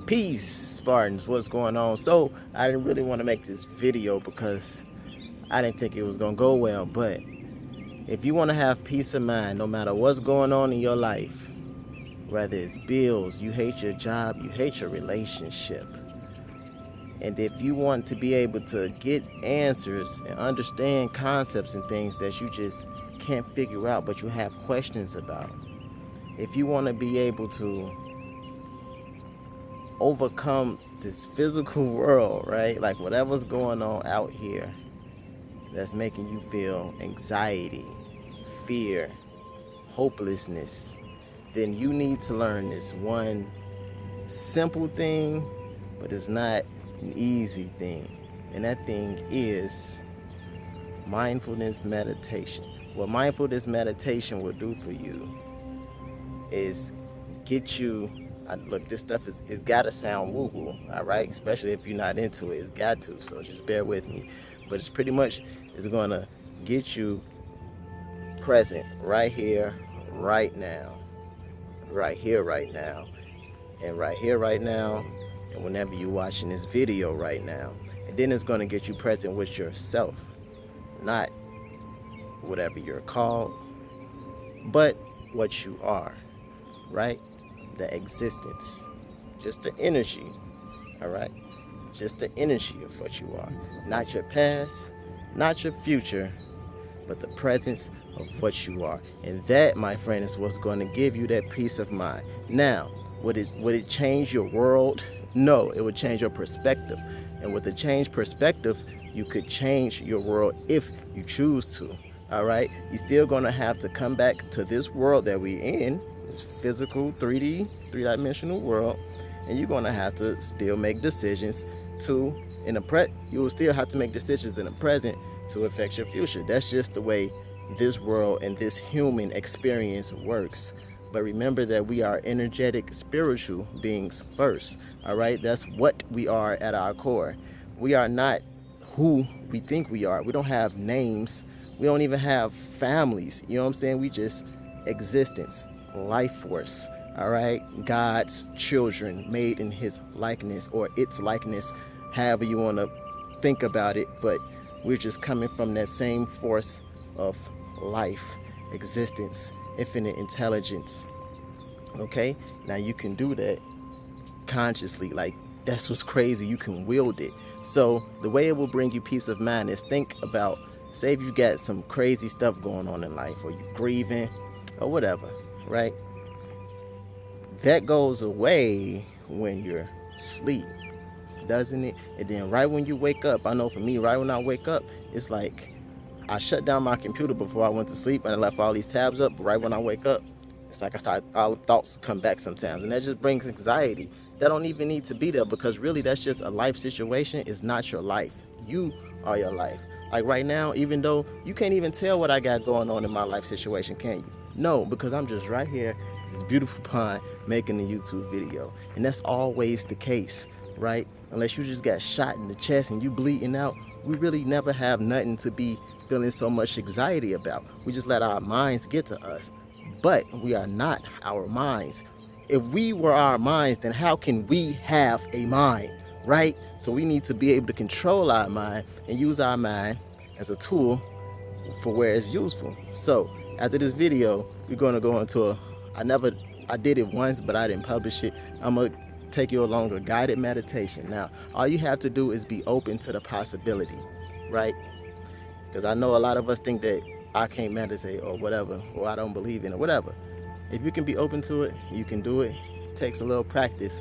Peace, Spartans, what's going on? So I didn't really want to make this video because I didn't think it was going to go well, but if you want to have peace of mind, no matter what's going on in your life, whether it's bills, you hate your job, you hate your relationship, and if you want to be able to get answers and understand concepts and things that you just can't figure out but you have questions about, if you want to be able to overcome this physical world, right? Like whatever's going on out here that's making you feel anxiety, fear, hopelessness, then you need to learn this one simple thing, but it's not an easy thing. And that thing is mindfulness meditation. What mindfulness meditation will do for you is get you, look, this stuff it's gotta sound woo-woo, all right? Especially if you're not into it, it's got to, so just bear with me. But it's pretty much, it's gonna get you present right here, right now, right here, right now, and right here, right now, and whenever you're watching this video right now. And then it's gonna get you present with yourself, not whatever you're called, but what you are, right? The existence, just the energy, all right? Just the energy of what you are. Not your past, not your future, but the presence of what you are. And that, my friend, is what's going to give you that peace of mind. Now, would it change your world? No, it would change your perspective. And with a changed perspective, you could change your world if you choose to. All right? You're still going to have to come back to this world that we're in, this physical 3D, three-dimensional world, and you're going to have to still make decisions to, you will still have to make decisions in the present to affect your future. That's just the way this world and this human experience works. But remember that we are energetic, spiritual beings first. All right? That's what we are at our core. We are not who we think we are. We don't have names. We don't even have families. You know what I'm saying? We just existence, life force. All right? God's children made in his likeness, or its likeness, however you want to think about it. But we're just coming from that same force of life, existence, infinite intelligence. Okay? Now you can do that consciously. Like, that's what's crazy. You can wield it. So the way it will bring you peace of mind is, think about, say if you got some crazy stuff going on in life, or you're grieving or whatever, right? That goes away when you're asleep, doesn't it? And then right when you wake up, I know for me, right when I wake up, it's like I shut down my computer before I went to sleep and I left all these tabs up. But right when I wake up, it's like all the thoughts come back sometimes, and that just brings anxiety. That don't even need to be there, because really that's just a life situation. It's not your life. You are your life. Like right now, even though you can't even tell what I got going on in my life situation, can you? No, because I'm just right here, this beautiful pond, making a YouTube video. And that's always the case, right? Unless you just got shot in the chest and you bleeding out, we really never have nothing to be feeling so much anxiety about. We just let our minds get to us. But we are not our minds. If we were our minds, then how can we have a mind, right? So we need to be able to control our mind and use our mind as a tool for where it's useful. So after this video, we're going to go into I did it once, but I didn't publish it. I'm going to take you along a guided meditation. Now, all you have to do is be open to the possibility, right? Because I know a lot of us think that I can't meditate or whatever, or I don't believe in it, whatever. If you can be open to it, you can do it. It takes a little practice,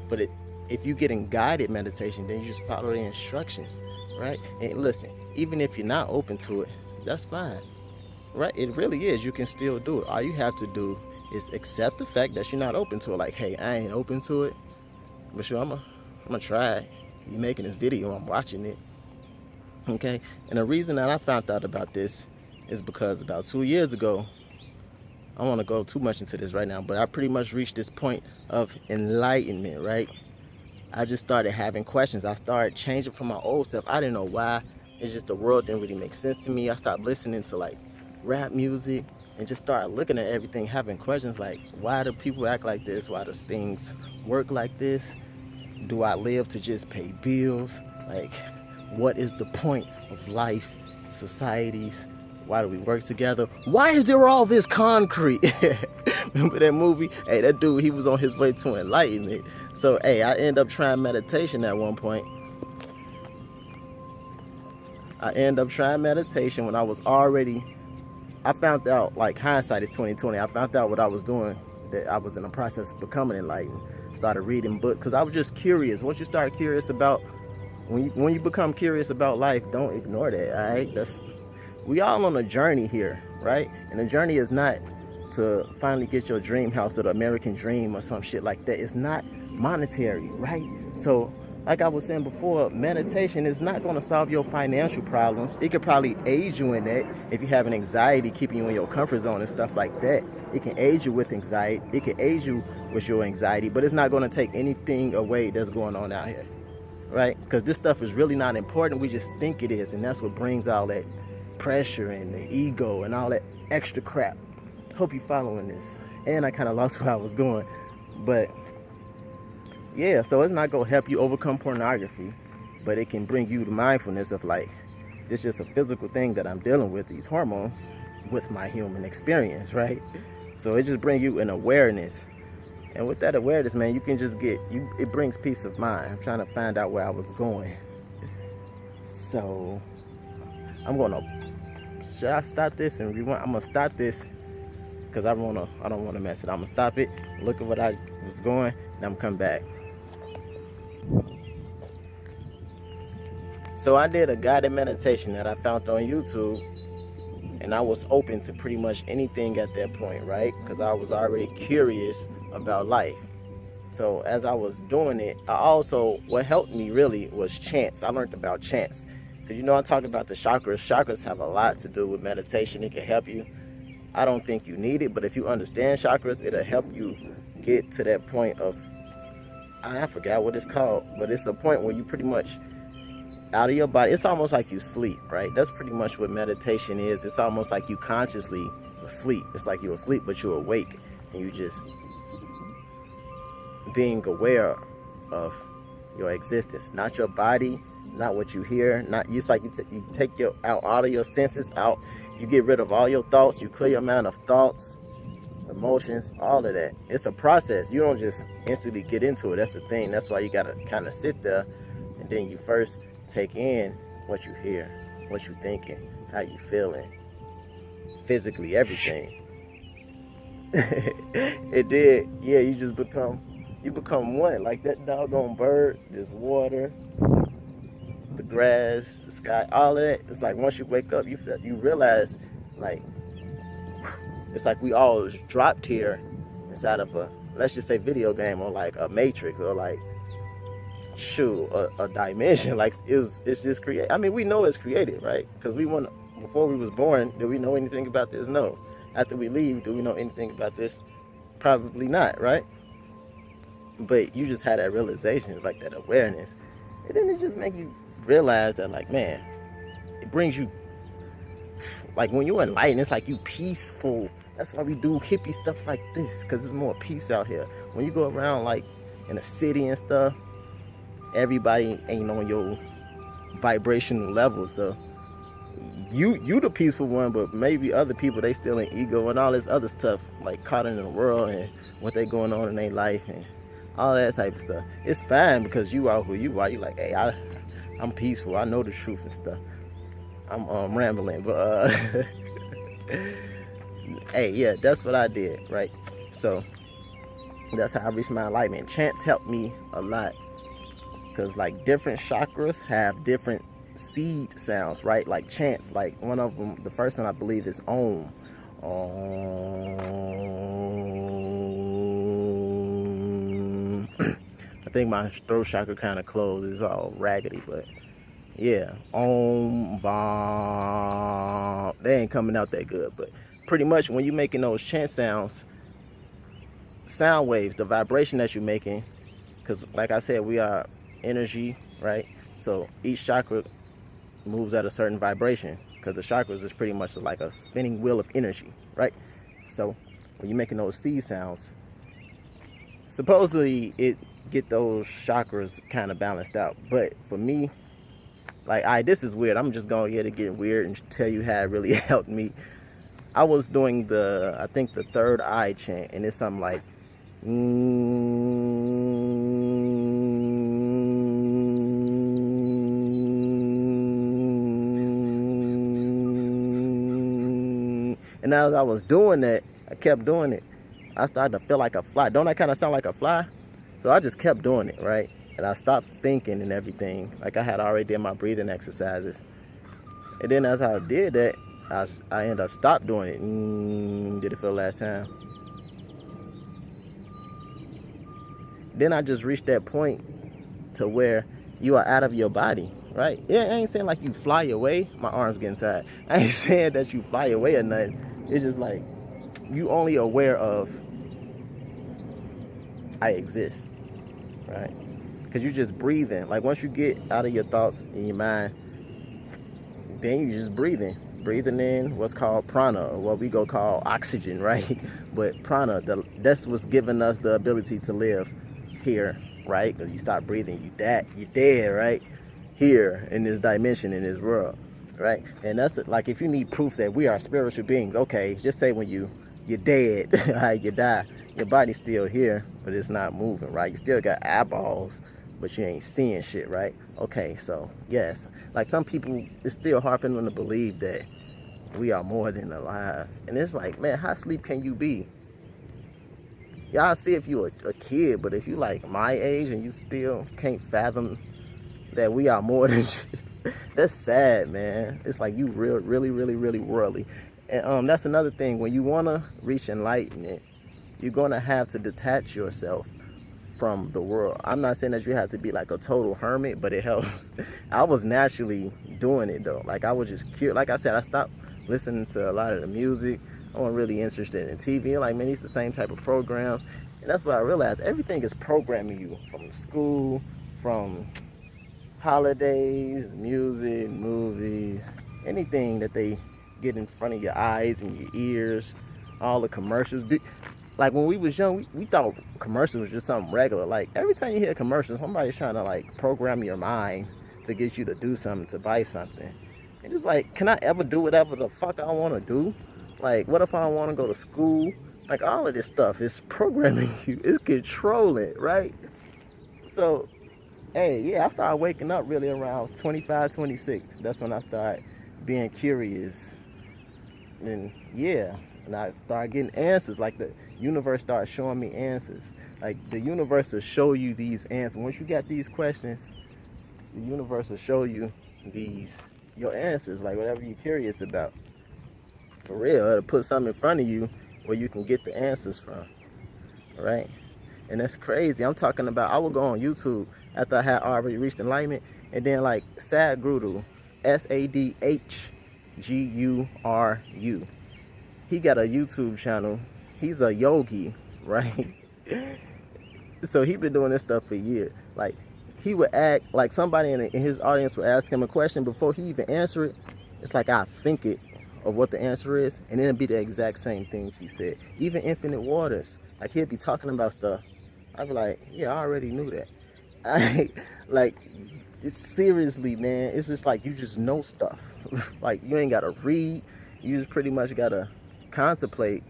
but if you're getting guided meditation, then you just follow the instructions, right? And listen, even if you're not open to it, that's fine, right? It really is. You can still do it. All you have to do is accept the fact that you're not open to it. Like, hey, I ain't open to it, but sure, I'm gonna try it. You're making this video, I'm watching it, okay? And the reason that I found out about this is because about 2 years ago, I don't want to go too much into this right now, but I pretty much reached this point of enlightenment, right? I just started having questions. I started changing from my old self. I didn't know why. It's just the world didn't really make sense to me. I stopped listening to like rap music and just started looking at everything, having questions like, why do people act like this? Why does things work like this? Do I live to just pay bills? Like, what is the point of life, societies? Why do we work together? Why is there all this concrete? Remember that movie? Hey, that dude, he was on his way to enlightenment. So, hey, I ended up trying meditation at one point. When I was already, I found out, like, hindsight is 2020. I found out what I was doing, that I was in the process of becoming enlightened. Started reading books, because I was just curious. Once you start curious about, when you become curious about life, don't ignore that, all right? We all on a journey here, right? And the journey is not to finally get your dream house or the American dream or some shit like that. It's not monetary, right? So, like I was saying before, meditation is not going to solve your financial problems. It could probably aid you in that if you have an anxiety keeping you in your comfort zone and stuff like that. It can aid you with anxiety. It can aid you with your anxiety, but it's not going to take anything away that's going on out here, right? Because this stuff is really not important. We just think it is, and that's what brings all that pressure and the ego and all that extra crap. Hope you following this. And I kind of lost where I was going, but yeah, so it's not going to help you overcome pornography, but it can bring you to mindfulness of, like, this is just a physical thing that I'm dealing with, these hormones, with my human experience, right? So it just brings you an awareness. And with that awareness, man, you can just it brings peace of mind. I'm trying to find out where I was going. So should I stop this and rewind? I'm going to stop this because I don't want to mess it. I'm going to stop it, look at what I was going, and I'm come back. So I did a guided meditation that I found on YouTube, and I was open to pretty much anything at that point, right? Because I was already curious about life. So as I was doing it, what helped me really was chants. I learned about chants. Because I talk about the chakras. Chakras have a lot to do with meditation. It can help you. I don't think you need it, but if you understand chakras, it'll help you get to that point of, I forgot what it's called, but it's a point where you pretty much out of your body. It's almost like you sleep, right? That's pretty much what meditation is. It's almost like you consciously asleep. It's like you're asleep, but you're awake, and you just being aware of your existence, not your body, not what you hear, not it's like you take out all of your senses out. You get rid of all your thoughts. You clear your mind of thoughts, emotions, all of that. It's a process. You don't just instantly get into it. That's the thing. That's why you gotta kind of sit there, and then you first take in what you hear, what you thinking, how you feeling, physically, everything. It did. Yeah, you become one. Like that doggone bird, just water, the grass, the sky, all of that. It's like once you wake up, you realize, like, it's like we all dropped here inside of a, let's just say, video game, or like a matrix, or like a dimension. Like it's just created. I mean, we know it's created, right? Because before we was born, did we know anything about this? No. After we leave, do we know anything about this? Probably not, right? But you just had that realization, like that awareness, and then it just make you realize that, like, man, it brings you, like, when you're enlightened, it's like you peaceful. That's why we do hippie stuff like this, because there's more peace out here. When you go around, like, in a city and stuff, everybody ain't on your vibrational level. So you the peaceful one, but maybe other people, they still in ego and all this other stuff, like caught in the world and what they going on in their life and all that type of stuff. It's fine because you are who you are. You like, hey, I'm peaceful. I know the truth and stuff. I'm rambling, but hey, yeah, that's what I did, right? So that's how I reached my enlightenment. Chants helped me a lot, because like different chakras have different seed sounds, right? Like chants, like one of them, the first one I believe is Om. I think my throat chakra kind of closed. It's all raggedy, but yeah, Om, Vam. They ain't coming out that good, but pretty much when you're making those chant sounds, sound waves, the vibration that you're making, because like I said, we are energy, right? So each chakra moves at a certain vibration, because the chakras is pretty much like a spinning wheel of energy, right? So when you're making those seed sounds, supposedly it get those chakras kind of balanced out. But for me, like, this is weird. I'm just going here to get weird and tell you how it really helped me. I was doing I think the third eye chant, and it's something like, and as I was doing that, I kept doing it. I started to feel like a fly. Don't I kind of sound like a fly? So I just kept doing it, right? And I stopped thinking and everything. Like, I had already did my breathing exercises. And then as I did that, I ended up stopped doing it. Did it for the last time. Then I just reached that point to where you are out of your body, right? Yeah, I ain't saying like you fly away. My arm's getting tired. I ain't saying that you fly away or nothing. It's just like you only aware of I exist, right? Because you're just breathing. Like, once you get out of your thoughts in your mind, then you just breathing in what's called prana, or what we go call oxygen, right? But prana, that's what's giving us the ability to live here, right? Because you stop breathing, you're dead, right? Here in this dimension, in this world, right? And that's like, if you need proof that we are spiritual beings, okay, just say when you're dead, right? You die, your body's still here, but it's not moving, right? You still got eyeballs, but you ain't seeing shit, right? Okay, so yes, like, some people, it's still hard for them to believe that we are more than alive. And it's like, man, how asleep can you be? Y'all see if you're a kid, but if you like my age and you still can't fathom that we are more than just, that's sad, man. It's like you really, really, really worldly. And that's another thing. When you want to reach enlightenment, you're going to have to detach yourself from the world. I'm not saying that you have to be like a total hermit, but it helps. I was naturally doing it though. Like, I was just curious. Like I said, I stopped listening to a lot of the music. I wasn't really interested in TV. Like, man, it's the same type of programs. And that's what I realized. Everything is programming you, from school, from holidays, music, movies, anything that they get in front of your eyes and your ears, all the commercials. Like, when we was young, we thought commercials was just something regular. Like, every time you hear a commercial, somebody's trying to like program your mind to get you to do something, to buy something. And it's like, can I ever do whatever the fuck I want to do? Like, what if I don't want to go to school? Like, all of this stuff is programming you. It's controlling, right? So, hey, yeah, I started waking up really around 25, 26. That's when I started being curious. And yeah, and I started getting answers. Like, the universe started showing me answers. Like, the universe will show you these answers. Once you got these questions, the universe will show you your answers, like whatever you're curious about. For real, it'll put something in front of you where you can get the answers from, right? And that's crazy. I'm talking about, I would go on YouTube after I had already reached enlightenment, and then like Sadhguru, Sadguru, he got a YouTube channel. He's a yogi, right? So he been doing this stuff for years. Like, he would act like somebody in his audience would ask him a question before he even answer it. It's like, I think it of what the answer is, and then it'd be the exact same thing he said. Even Infinite Waters, like, he'd be talking about stuff. I'd be like, yeah, I already knew that. Like, it's seriously, man, it's just like, you just know stuff. Like, you ain't gotta read, you just pretty much gotta contemplate.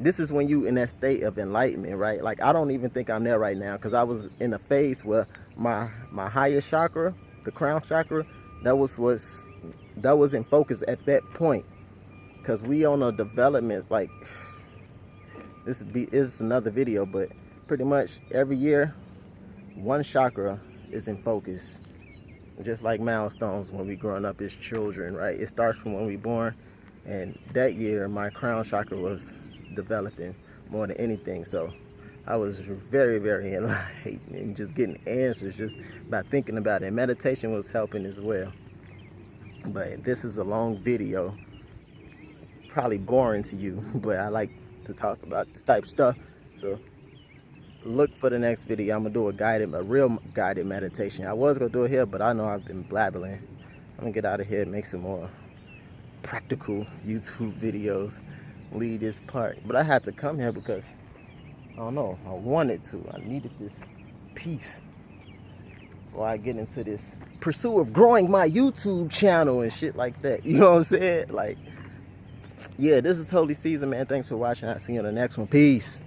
This is when you in that state of enlightenment, right? Like, I don't even think I'm there right now, because I was in a phase where my highest chakra, the crown chakra, that was in focus at that point. Because we on a development, like, this is another video, but pretty much every year one chakra is in focus, just like milestones when we growing up as children, right? It starts from when we born, and that year my crown chakra was developing more than anything. So I was very, very enlightened and just getting answers just by thinking about it. Meditation was helping as well. But this is a long video, probably boring to you, but I like to talk about this type of stuff. So look for the next video. I'm gonna do a real guided meditation. I was gonna do it here, but I know I've been blabbling. I'm gonna get out of here and make some more practical YouTube videos. Leave this part, but I had to come here because I don't know. I wanted to. I needed this peace before I get into this pursuit of growing my YouTube channel and shit like that. You know what I'm saying? Like, yeah, this is totally season, man. Thanks for watching. I'll see you on the next one. Peace.